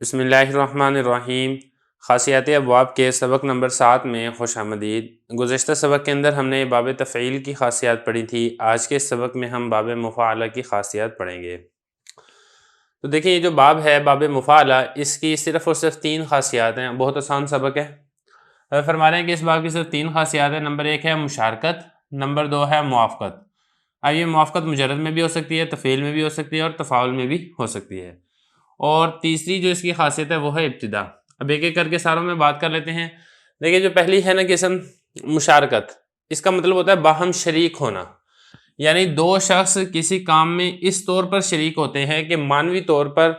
بسم اللہ الرحمن الرحیم۔ خاصیات ابواب کے سبق نمبر 7 میں خوش آمدید۔ گزشتہ سبق کے اندر ہم نے باب تفعیل کی خاصیات پڑھی تھی۔ آج کے سبق میں ہم باب مفاعلہ کی خاصیات پڑھیں گے۔ تو دیکھیں یہ جو باب ہے باب مفاعلہ، اس کی صرف اور صرف 3 خاصیات ہیں۔ بہت آسان سبق ہے۔ فرما رہے ہیں کہ اس باب کی صرف 3 خاصیات ہیں۔ نمبر 1 ہے مشارکت، نمبر 2 ہے موافقت۔ اب یہ موافقت مجرد میں بھی ہو سکتی ہے، تفعیل میں بھی ہو سکتی ہے اور تفاعل میں بھی ہو سکتی ہے۔ اور تیسری جو اس کی خاصیت ہے وہ ہے ابتدا۔ اب ایک ایک کر کے ساروں میں بات کر لیتے ہیں۔ دیکھیں جو پہلی ہے نا قسم مشارکت، اس کا مطلب ہوتا ہے باہم شریک ہونا، یعنی 2 شخص کسی کام میں اس طور پر شریک ہوتے ہیں کہ معنوی طور پر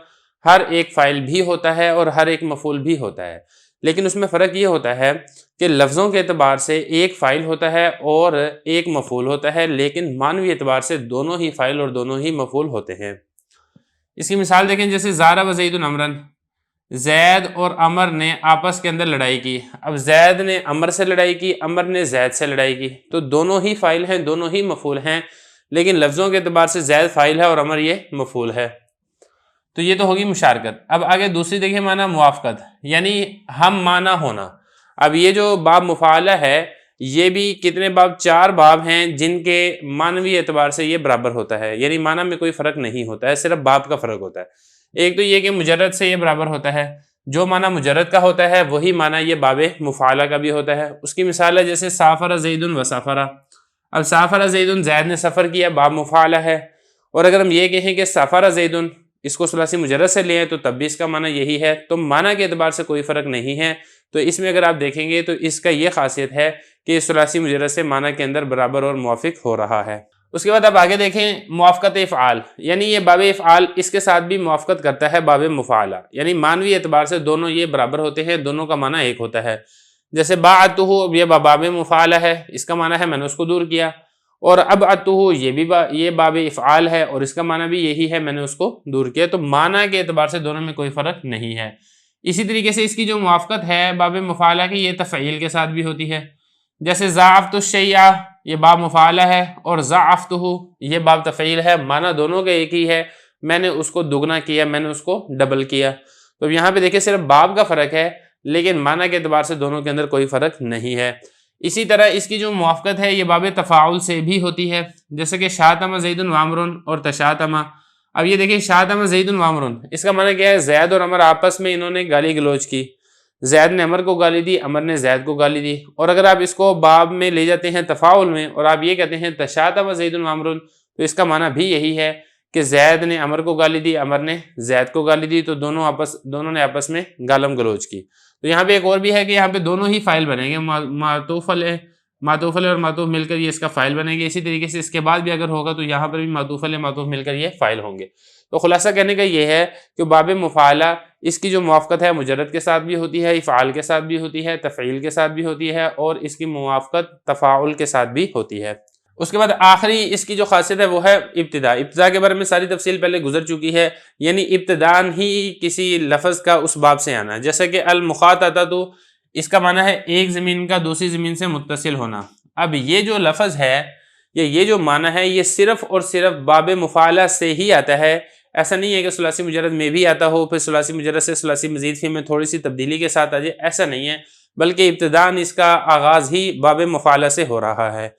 ہر ایک فاعل بھی ہوتا ہے اور ہر ایک مفعول بھی ہوتا ہے، لیکن اس میں فرق یہ ہوتا ہے کہ لفظوں کے اعتبار سے ایک فاعل ہوتا ہے اور ایک مفعول ہوتا ہے، لیکن معنوی اعتبار سے دونوں ہی فاعل اور دونوں ہی مفعول ہوتے ہیں۔ اس کی مثال دیکھیں، جیسے زارا و زید عمرن، زید اور عمر نے آپس کے اندر لڑائی کی۔ اب زید نے عمر سے لڑائی کی، عمر نے زید سے لڑائی کی، تو دونوں ہی فاعل ہیں، دونوں ہی مفعول ہیں، لیکن لفظوں کے اعتبار سے زید فاعل ہے اور عمر یہ مفعول ہے۔ تو یہ تو ہوگی مشارکت۔ اب آگے دوسری دیکھیں معنی موافقت، یعنی ہم معنی ہونا۔ اب یہ جو باب مفاعلہ ہے یہ بھی کتنے باب؟ 4 باب ہیں جن کے معنوی اعتبار سے یہ برابر ہوتا ہے، یعنی معنی میں کوئی فرق نہیں ہوتا ہے، صرف باب کا فرق ہوتا ہے۔ ایک تو یہ کہ مجرد سے یہ برابر ہوتا ہے، جو معنی مجرد کا ہوتا ہے وہی معنی یہ باب مفاعلہ کا بھی ہوتا ہے۔ اس کی مثال ہے جیسے سافر زید و سافر۔ اب سافر زید، زید نے سفر کیا، باب مفاعلہ ہے۔ اور اگر ہم یہ کہیں کہ سافر زید، اس کو ثلاثی مجرد سے لیں تو تب بھی اس کا معنی یہی ہے، تو معنی کے اعتبار سے کوئی فرق نہیں ہے۔ تو اس میں اگر آپ دیکھیں گے تو اس کا یہ خاصیت ہے کہ یہ ثلاثی مجرد سے معنی کے اندر برابر اور موافق ہو رہا ہے۔ اس کے بعد آپ آگے دیکھیں موافقت افعال، یعنی یہ باب افعال اس کے ساتھ بھی موافقت کرتا ہے باب مفاعلہ، یعنی معنوی اعتبار سے دونوں یہ برابر ہوتے ہیں، دونوں کا معنی ایک ہوتا ہے۔ جیسے باعتہ، یہ باب مفاعلہ ہے، اس کا معنی ہے میں نے اس کو دور کیا، اور ابعتہ یہ باب افعال ہے اور اس کا معنی بھی یہی ہے، میں نے اس کو دور کیا۔ تو معنی کے اعتبار سے دونوں میں کوئی فرق نہیں ہے۔ اسی طریقے سے اس کی جو موافقت ہے باب مفاعلہ کی، یہ تفعیل کے ساتھ بھی ہوتی ہے۔ جیسے ضاعفت الشیء، یہ باب مفاعلہ ہے، اور ضاعفتہ یہ باب تفعیل ہے، معنی دونوں کا ایک ہی ہے، میں نے اس کو دگنا کیا، میں نے اس کو ڈبل کیا۔ تو یہاں پہ دیکھیں صرف باب کا فرق ہے، لیکن معنی کے اعتبار سے دونوں کے اندر کوئی فرق نہیں ہے۔ اسی طرح اس کی جو موافقت ہے یہ باب تفاعل سے بھی ہوتی ہے، جیسے کہ شاتم زید و عمر اور تشاتم۔ اب یہ دیکھیں شاتم زید و عمر، اس کا معنی کیا ہے؟ زید اور عمر آپس میں انہوں نے گالی گلوچ کی، زید نے عمر کو گالی دی، عمر نے زید کو گالی دی۔ اور اگر آپ اس کو باب میں لے جاتے ہیں تفاعل میں اور آپ یہ کہتے ہیں تشاتم زید و عمر، تو اس کا معنی بھی یہی ہے کہ زید نے عمر کو گالی دی، عمر نے زید کو گالی دی، تو دونوں نے آپس میں گالم گلوچ کی۔ تو یہاں پہ ایک اور بھی ہے کہ یہاں پہ دونوں ہی فاعل بنیں گے، معطوف علیہ اور معطوف مل کر یہ اس کا فاعل بنیں گے۔ اسی طریقے سے اس کے بعد بھی اگر ہوگا تو یہاں پر بھی معطوف علیہ معطوف مل کر یہ فاعل ہوں گے۔ تو خلاصہ کہنے کا یہ ہے کہ باب مفاعلہ اس کی جو موافقت ہے مجرد کے ساتھ بھی ہوتی ہے، افعال کے ساتھ بھی ہوتی ہے، تفعیل کے ساتھ بھی ہوتی ہے، اور اس کی موافقت تفاعل کے ساتھ بھی ہوتی ہے۔ اس کے بعد آخری اس کی جو خاصیت ہے وہ ہے ابتدا۔ ابتدا کے بارے میں ساری تفصیل پہلے گزر چکی ہے، یعنی ابتداءً ہی کسی لفظ کا اس باب سے آنا، جیسے کہ المخاطۃ، اس کا معنی ہے ایک زمین کا دوسری زمین سے متصل ہونا۔ اب یہ جو لفظ ہے یا یہ جو معنی ہے یہ صرف اور صرف باب مفاعلہ سے ہی آتا ہے۔ ایسا نہیں ہے کہ ثلاثی مجرد میں بھی آتا ہو، پھر ثلاثی مجرد سے ثلاثی مزید فی میں تھوڑی سی تبدیلی کے ساتھ آ جائے، ایسا نہیں ہے، بلکہ ابتداءً اس کا آغاز ہی باب مفاعلہ سے ہو رہا ہے۔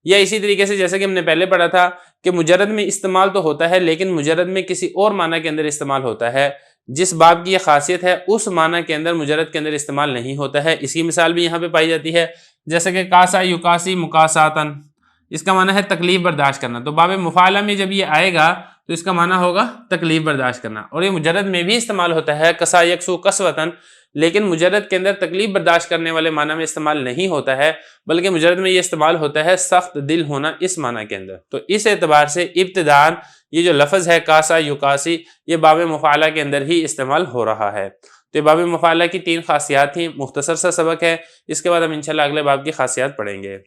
یا اسی طریقے سے جیسے کہ ہم نے پہلے پڑھا تھا کہ مجرد میں استعمال تو ہوتا ہے، لیکن مجرد میں کسی اور معنی کے اندر استعمال ہوتا ہے، جس باب کی یہ خاصیت ہے اس معنی کے اندر مجرد کے اندر استعمال نہیں ہوتا ہے۔ اس کی مثال بھی یہاں پہ پائی جاتی ہے، جیسے کہ کاسا یکاسی مکاساتن، اس کا معنی ہے تکلیف برداشت کرنا۔ تو باب مفاعلہ میں جب یہ آئے گا تو اس کا معنی ہوگا تکلیف برداشت کرنا، اور یہ مجرد میں بھی استعمال ہوتا ہے، کسا یکسو کسوتن، لیکن مجرد کے اندر تکلیف برداشت کرنے والے معنی میں استعمال نہیں ہوتا ہے، بلکہ مجرد میں یہ استعمال ہوتا ہے سخت دل ہونا اس معنی کے اندر۔ تو اس اعتبار سے ابتداءً یہ جو لفظ ہے کاسا یکاسی، یہ باب مفاعلہ کے اندر ہی استعمال ہو رہا ہے۔ تو یہ باب مفاعلہ کی 3 خاصیات تھیں، مختصر سا سبق ہے، اس کے بعد ہم انشاءاللہ اگلے باب کی خاصیات پڑھیں گے۔